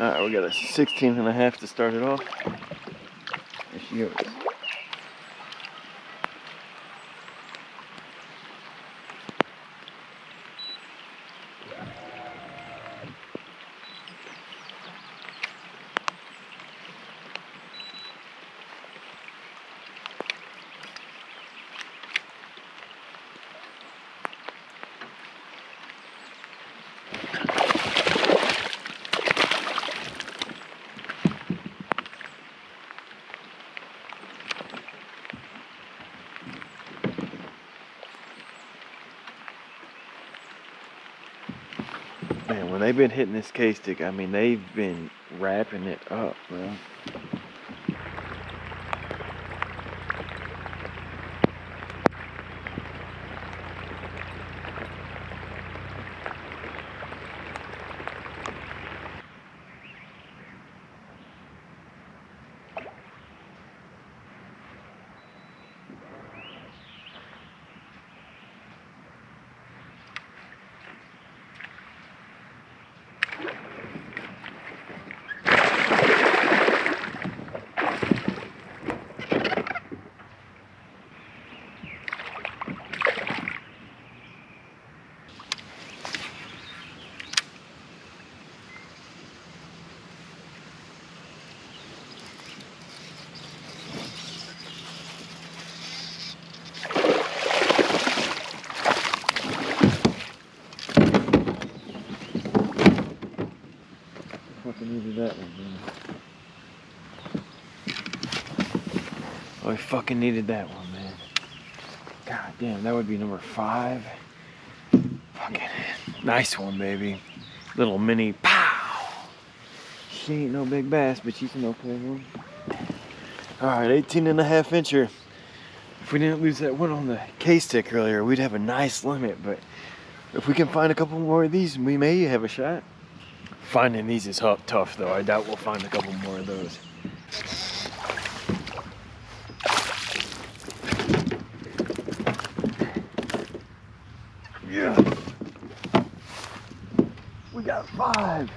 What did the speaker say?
Alright, we got a 16.5 to start it off. There she goes. Man, when they've been hitting this K-stick, I mean, they've been wrapping it up, bro. Fucking needed that one, man. Oh, I fucking needed that one, man. God damn, that would be number 5. Fucking nice one, baby. Little mini pow. She ain't no big bass, but she's an okay one. Alright, 18.5 incher. If we didn't lose that one on the K-stick earlier, we'd have a nice limit, but if we can find a couple more of these, we may have a shot. Finding these is tough, though. I doubt we'll find a couple more of those. Yeah. We got 5.